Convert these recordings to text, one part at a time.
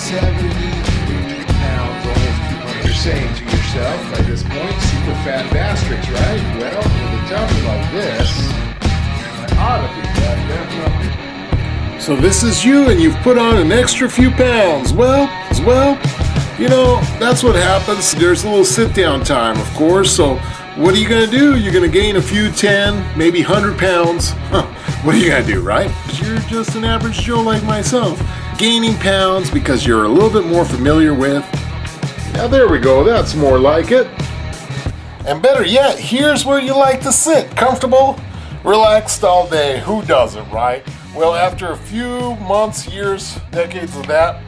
170 pounds, almost 200. You're saying to yourself by this point, super fat bastards, right? Well, with a tummy like this, I ought to be that, definitely. So this is you, and you've put on an extra few pounds. Well, you know, that's what happens. There's a little sit-down time, of course, so what are you going to do? You're going to gain a few 10, maybe 100 pounds. What are you going to do, right? You're just an average Joe like myself. Gaining pounds because you're a little bit more familiar with. Now there we go, that's more like it. And better yet, here's where you like to sit. Comfortable, relaxed all day. Who doesn't, right? Well, after a few months, years, decades of that,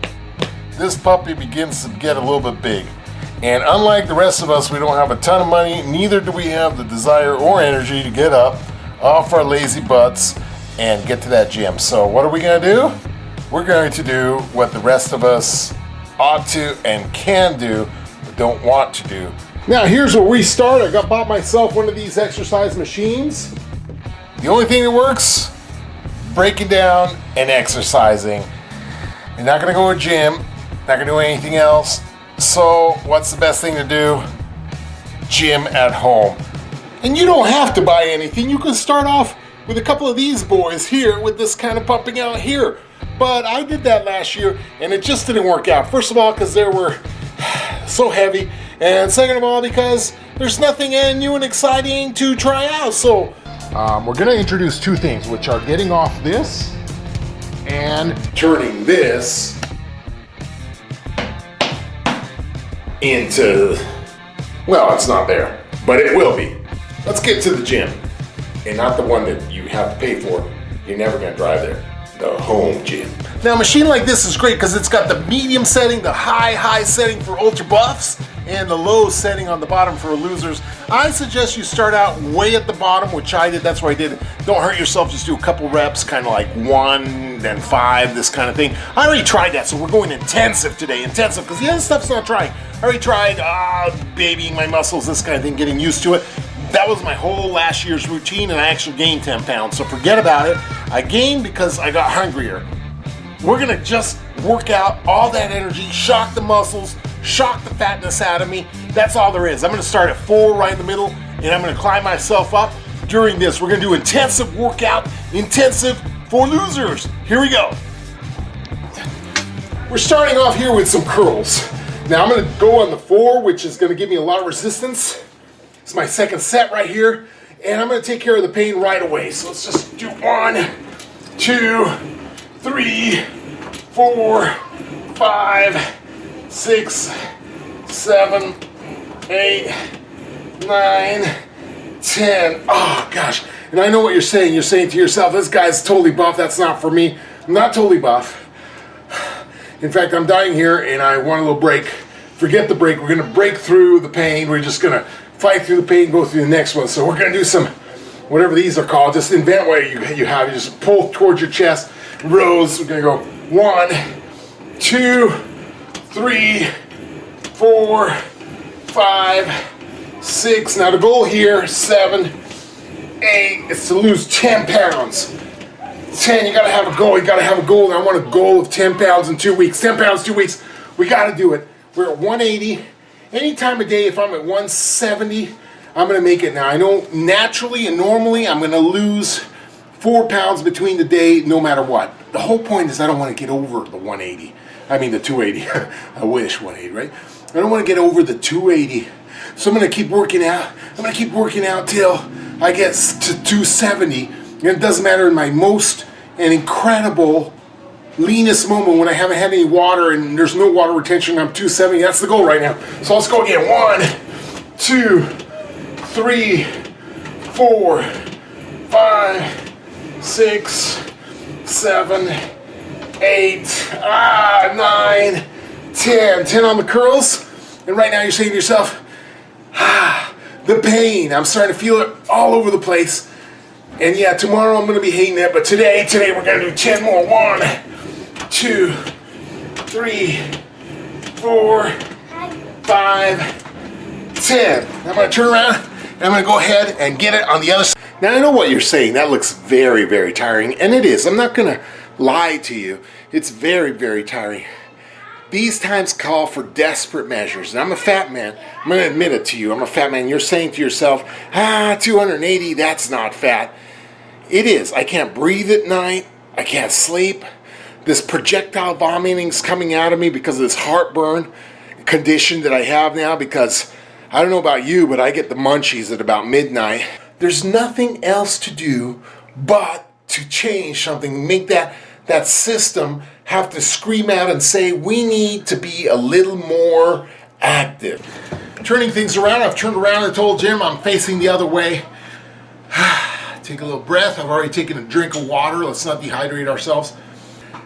this puppy begins to get a little bit big. And unlike the rest of us, we don't have a ton of money, neither do we have the desire or energy to get up off our lazy butts and get to that gym. So what are we going to do? We're going to do what the rest of us ought to and can do, but don't want to do. Now here's where we start. I bought myself one of these exercise machines. The only thing that works, breaking down and exercising. You're not going to go to a gym, not going to do anything else. So what's the best thing to do? Gym at home. And you don't have to buy anything. You can start off with a couple of these boys here with this kind of pumping out here. But I did that last year and it just didn't work out. First of all, because they were so heavy. And second of all, because there's nothing new and exciting to try out. So we're going to introduce two things, which are getting off this and turning this into, well, it's not there, but it will be. Let's get to the gym, and not the one that you have to pay for. You're never gonna drive there, the home gym. Now a machine like this is great because it's got the medium setting, the high setting for ultra buffs, and the low setting on the bottom for losers. I suggest you start out way at the bottom, which I did, that's what I did. Don't hurt yourself, just do a couple reps, kind of like 1, then 5, this kind of thing. I already tried that, so we're going intensive today, intensive, because the other stuff's not trying. I already tried babying my muscles, this kind of thing, getting used to it. That was my whole last year's routine, and I actually gained 10 pounds, so forget about it. I gained because I got hungrier. We're gonna just work out all that energy, shock the muscles, shock the fatness out of me. That's all there is. I'm gonna start at 4 right in the middle, and I'm gonna climb myself up. During this, we're gonna do intensive workout, intensive for losers. Here we go. We're starting off here with some curls. Now I'm gonna go on the 4, which is gonna give me a lot of resistance. It's my second set right here, and I'm gonna take care of the pain right away. So let's just do 1, 2, 3, 4, 5, 6, 7, 8, 9, 10. Oh gosh, and I know what you're saying. You're saying to yourself, this guy's totally buff, that's not for me. I'm not totally buff. In fact, I'm dying here and I want a little break. Forget the break, we're gonna break through the pain. We're just gonna fight through the pain, go through the next one. So we're gonna do some, whatever these are called, just invent what you have. You just pull towards your chest, rows. We're gonna go 1, 2, 3, 4, 5, 6. Now the goal here, 7, 8, is to lose 10 pounds. 10, you gotta have a goal, And I want a goal of 10 pounds in 2 weeks. 10 pounds, 2 weeks, we gotta do it. We're at 180. Any time of day, if I'm at 170, I'm gonna make it. Now I know naturally and normally I'm gonna lose 4 pounds between the day no matter what. The whole point is I don't wanna get over the 180. I mean the 280. I wish 180, right? I don't wanna get over the 280. So I'm gonna keep working out. I'm gonna keep working out till I get to 270. And it doesn't matter in my most and incredible leanest moment when I haven't had any water and there's no water retention. I'm 270. That's the goal right now. So let's go again. 1, 2, 3, 4, 5, 6, 7, 8, 9, 10. 10 on the curls. And right now you're saying to yourself, the pain. I'm starting to feel it all over the place. And yeah, tomorrow I'm going to be hating it, but today we're going to do 10 more. 1, 2, 3, 4, 5, 10. I'm going to turn around and I'm going to go ahead and get it on the other side. Now I know what you're saying. That looks very, very tiring, and it is. I'm not going to lie to you. It's very, very tiring. These times call for desperate measures. And I'm a fat man. I'm going to admit it to you. I'm a fat man. You're saying to yourself, 280, that's not fat. It is. I can't breathe at night. I can't sleep. This projectile vomiting's coming out of me because of this heartburn condition that I have now, because I don't know about you, but I get the munchies at about midnight. There's nothing else to do but to change something, make that system have to scream out and say, we need to be a little more active. Turning things around, I've turned around and told Jim I'm facing the other way. Take a little breath. I've already taken a drink of water. Let's not dehydrate ourselves.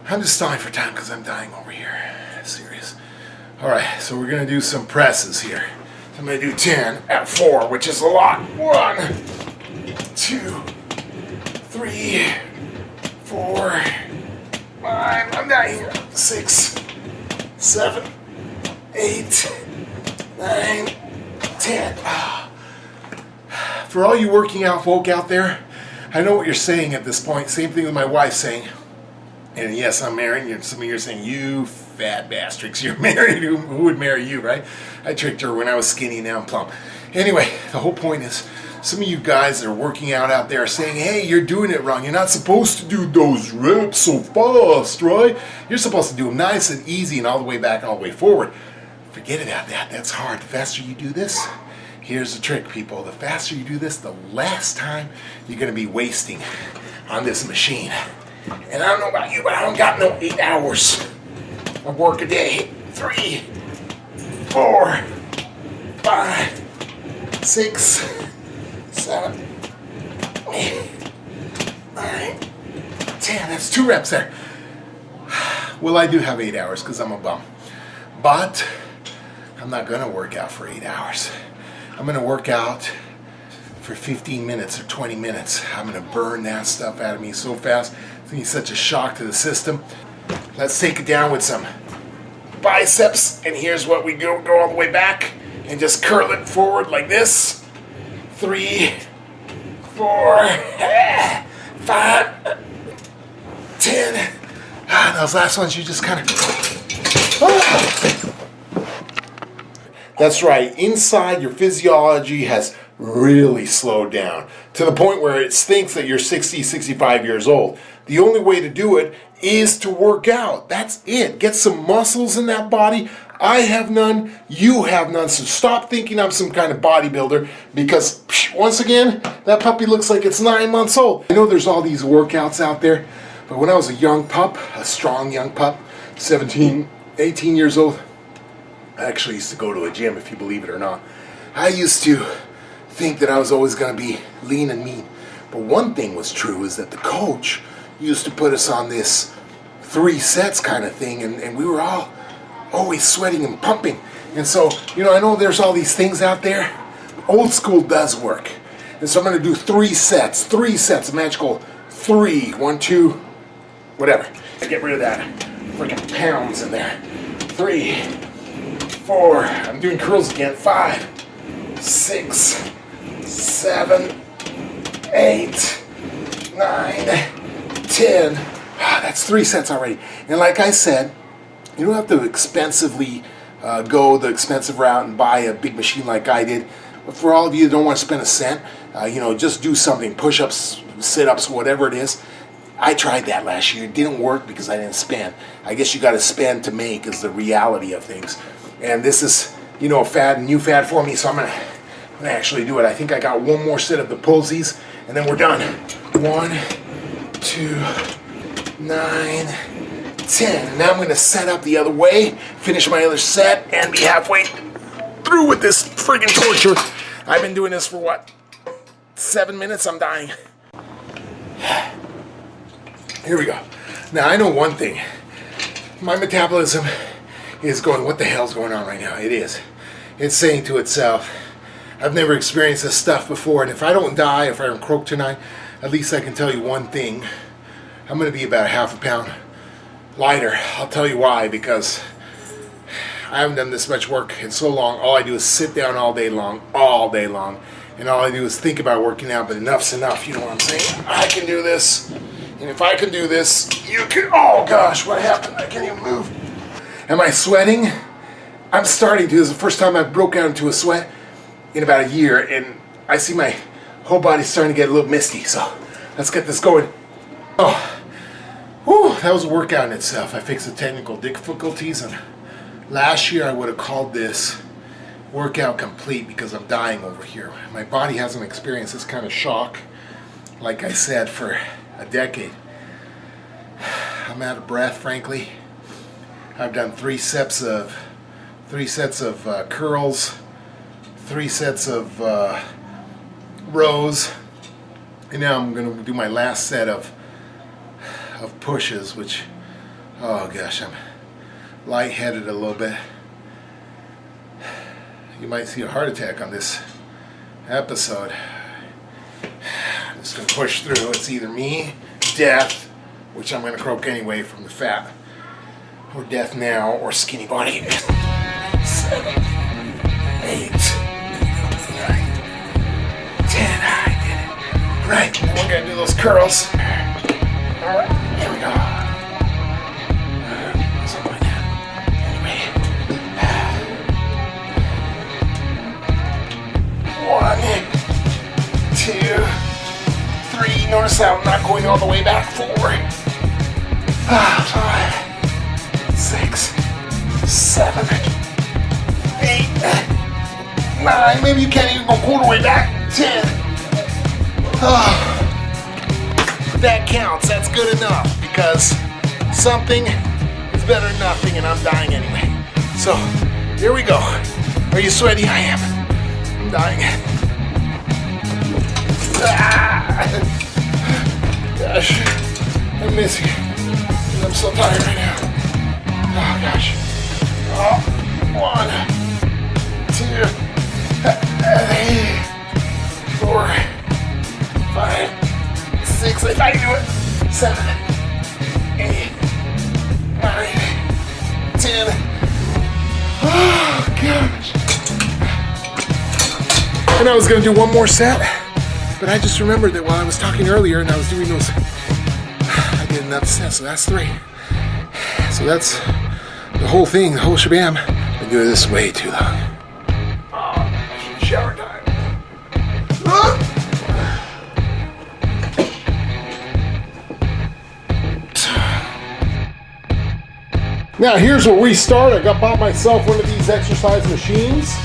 I'm just dying for time because I'm dying over here. Serious. All right, so we're going to do some presses here. So I'm going to do 10 at 4, which is a lot. 1, 2, 3, 4, 5, I'm dying. 6, 7, 8, 9, 10. For all you working out folk out there, I know what you're saying at this point. Same thing with my wife saying. And yes, I'm married. And some of you are saying, you fat bastards, you're married. Who would marry you, right? I tricked her when I was skinny, now I'm plump. Anyway, the whole point is, some of you guys that are working out there are saying, hey, you're doing it wrong. You're not supposed to do those reps so fast, right? You're supposed to do them nice and easy and all the way back, all the way forward. Forget about that. That's hard. The faster you do this, here's the trick, people. The faster you do this, the less time you're going to be wasting on this machine. And I don't know about you, but I don't got no 8 hours of work a day. 3, 4, 5, 6, 7, 8, 9, 10. That's 2 reps there. Well, I do have 8 hours because I'm a bum. But I'm not going to work out for 8 hours. I'm going to work out for 15 minutes or 20 minutes. I'm going to burn that stuff out of me so fast. It's going to be such a shock to the system. Let's take it down with some biceps. And here's what we go all the way back and just curl it forward like this. 3, 4, 5, 10. Those last ones you just kind of... That's right. Inside, your physiology has really slowed down to the point where it thinks that you're 60, 65 years old. The only way to do it is to work out. That's it. Get some muscles in that body. I have none. You have none. So stop thinking I'm some kind of bodybuilder, because once again, that puppy looks like it's 9 months old. I know there's all these workouts out there, but when I was a young pup, a strong young pup, 17, 18 years old, I actually used to go to a gym, if you believe it or not. I used to think that I was always going to be lean and mean. But one thing was true, is that the coach used to put us on this 3 sets kind of thing, and we were all always sweating and pumping. And so, I know there's all these things out there. Old school does work. And so I'm going to do 3 sets. 3 sets, magical 3, 1, 2, whatever. Get rid of that freaking pounds in there. 3, 4, I'm doing curls again. 5, 6, 7, 8, 9, 10. That's 3 sets already. And like I said, you don't have to expensively go the expensive route and buy a big machine like I did. But for all of you that don't want to spend a cent, just do something. Push-ups, sit-ups, whatever it is. I tried that last year. It didn't work because I didn't spend. I guess you got to spend to make is the reality of things. And this is, a new fad for me, so I'm gonna actually do it. I think I got 1 more set of the pulsies, and then we're done. 1, 2, 9, 10. And now I'm gonna set up the other way, finish my other set, and be halfway through with this friggin' torture. I've been doing this for 7 minutes? I'm dying. Here we go. Now I know one thing. My metabolism is going, what the hell's going on right now? It is. It's saying to itself, I've never experienced this stuff before, and if I don't die, if I don't croak tonight, at least I can tell you one thing. I'm going to be about ½ a pound lighter. I'll tell you why, because I haven't done this much work in so long. All I do is sit down all day long, and all I do is think about working out, but enough's enough, you know what I'm saying? I can do this, and if I can do this, you can. Oh gosh, what happened? I can't even move. Am I sweating? I'm starting to. This is the first time I've broke out into a sweat in about a year, and I see my whole body starting to get a little misty, so let's get this going. Oh, whew, that was a workout in itself. I fixed the technical difficulties, and last year I would have called this workout complete because I'm dying over here. My body hasn't experienced this kind of shock, like I said, for a decade. I'm out of breath, frankly. I've done 3 sets of curls, 3 sets of rows, and now I'm going to do my last set of pushes, which, oh gosh, I'm lightheaded a little bit. You might see a heart attack on this episode. I'm just going to push through. It's either me, death, which I'm going to croak anyway from the fat, or death now, or skinny body. 7, 8, 9, 10. I did it. Right, we're going to do those curls. Here we go. Something like that. Anyway. 1, 2, 3. Notice how I'm not going all the way back. 4, 5, 6, 7, 8, 9. Maybe you can't even go quarter way back. 10. Oh. That counts. That's good enough, because something is better than nothing, and I'm dying anyway. So here we go. Are you sweaty? I am. I'm dying. Ah! Gosh, I'm missing. I'm so tired right now. Oh gosh. Oh, 1, 2, 3, 4, 5, 6, if I can do it. 7, 8, 9, 10. Oh gosh. And I was gonna do one more set, but I just remembered that while I was talking earlier and I was doing those, I did another set, so that's 3. So that's the whole thing, the whole shabam. I've been doing this way too long. Oh, shower time. Now here's where we start. I bought myself one of these exercise machines.